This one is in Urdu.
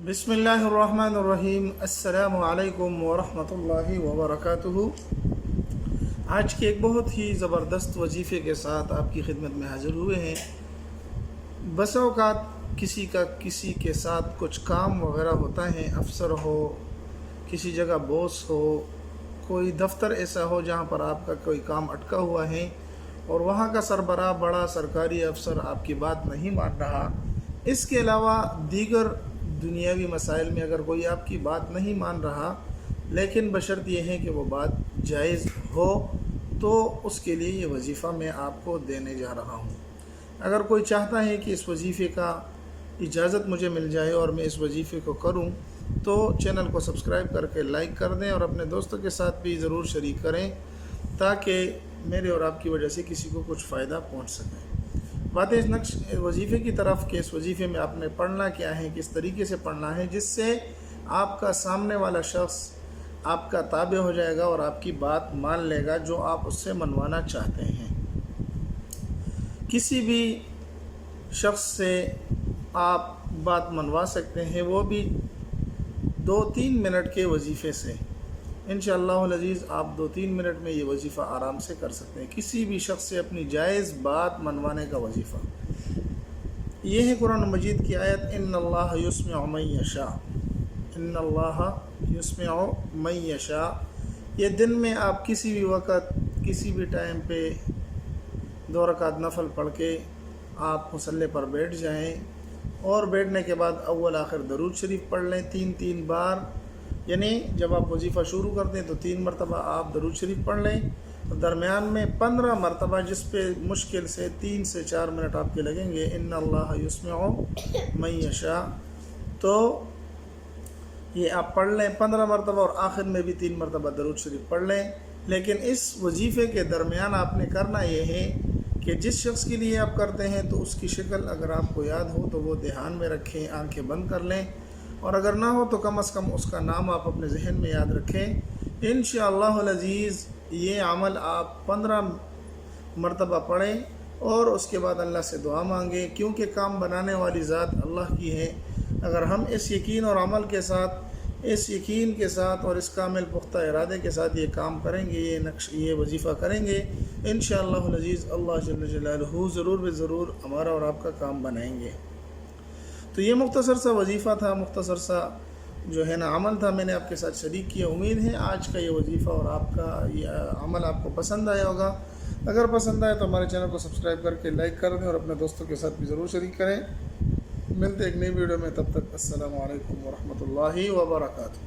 بسم اللہ الرحمن الرحیم۔ السلام علیکم ورحمۃ اللہ وبرکاتہ۔ آج کے ایک بہت ہی زبردست وظیفے کے ساتھ آپ کی خدمت میں حاضر ہوئے ہیں۔ بسا اوقات کسی کے ساتھ کچھ کام وغیرہ ہوتا ہے، افسر ہو، کسی جگہ باس ہو، کوئی دفتر ایسا ہو جہاں پر آپ کا کوئی کام اٹکا ہوا ہے اور وہاں کا سربراہ بڑا سرکاری افسر آپ کی بات نہیں مان رہا۔ اس کے علاوہ دیگر دنیاوی مسائل میں اگر کوئی آپ کی بات نہیں مان رہا، لیکن بشرط یہ ہے کہ وہ بات جائز ہو، تو اس کے لیے یہ وظیفہ میں آپ کو دینے جا رہا ہوں۔ اگر کوئی چاہتا ہے کہ اس وظیفے کا اجازت مجھے مل جائے اور میں اس وظیفے کو کروں، تو چینل کو سبسکرائب کر کے لائک کر دیں اور اپنے دوستوں کے ساتھ بھی ضرور شریک کریں تاکہ میرے اور آپ کی وجہ سے کسی کو کچھ فائدہ پہنچ سکے۔ باتیں اس وظیفے کی طرف کہ اس وظیفے میں آپ نے پڑھنا کیا ہے، کس طریقے سے پڑھنا ہے، جس سے آپ کا سامنے والا شخص آپ کا تابع ہو جائے گا اور آپ کی بات مان لے گا جو آپ اس سے منوانا چاہتے ہیں۔ کسی بھی شخص سے آپ بات منوا سکتے ہیں، وہ بھی 2-3 منٹ کے وظیفے سے۔ انشاءاللہ العزیز آپ 2-3 منٹ میں یہ وظیفہ آرام سے کر سکتے ہیں، کسی بھی شخص سے اپنی جائز بات منوانے کا وظیفہ۔ یہ ہے قرآن مجید کی آیت، ان اللہ یسمع من یشاء، ان اللہ یسمع من یشاء۔ یہ دن میں آپ کسی بھی وقت کسی بھی ٹائم پہ 2 رکعت نفل پڑھ کے آپ مصلی پر بیٹھ جائیں اور بیٹھنے کے بعد اول آخر درود شریف پڑھ لیں 3 بار، یعنی جب آپ وظیفہ شروع کرتے ہیں تو 3 مرتبہ آپ درود شریف پڑھ لیں، درمیان میں 15 مرتبہ، جس پہ مشکل سے 3 سے 4 منٹ آپ کے لگیں گے، ان اللہ یسمع من یشاء، تو یہ آپ پڑھ لیں 15 مرتبہ اور آخر میں بھی 3 مرتبہ درود شریف پڑھ لیں۔ لیکن اس وظیفے کے درمیان آپ نے کرنا یہ ہے کہ جس شخص کے لیے آپ کرتے ہیں تو اس کی شکل اگر آپ کو یاد ہو تو وہ دھیان میں رکھیں، آنکھیں بند کر لیں، اور اگر نہ ہو تو کم از کم اس کا نام آپ اپنے ذہن میں یاد رکھیں۔ انشاءاللہ العزیز یہ عمل آپ 15 مرتبہ پڑھیں اور اس کے بعد اللہ سے دعا مانگیں، کیونکہ کام بنانے والی ذات اللہ کی ہے۔ اگر ہم اس یقین اور عمل کے ساتھ، اس یقین کے ساتھ اور اس کامل پختہ ارادے کے ساتھ یہ کام کریں گے، یہ وظیفہ کریں گے، انشاءاللہ العزیز اللہ جل جلالہ ضرور ضرور ہمارا اور آپ کا کام بنائیں گے۔ تو یہ مختصر سا وظیفہ تھا، مختصر سا جو ہے نا عمل تھا، میں نے آپ کے ساتھ شریک کیا۔ امید ہے آج کا یہ وظیفہ اور آپ کا یہ عمل آپ کو پسند آیا ہوگا۔ اگر پسند آئے تو ہمارے چینل کو سبسکرائب کر کے لائک کر دیں اور اپنے دوستوں کے ساتھ بھی ضرور شریک کریں۔ ملتے ایک نئی ویڈیو میں، تب تک السلام علیکم ورحمۃ اللہ وبرکاتہ۔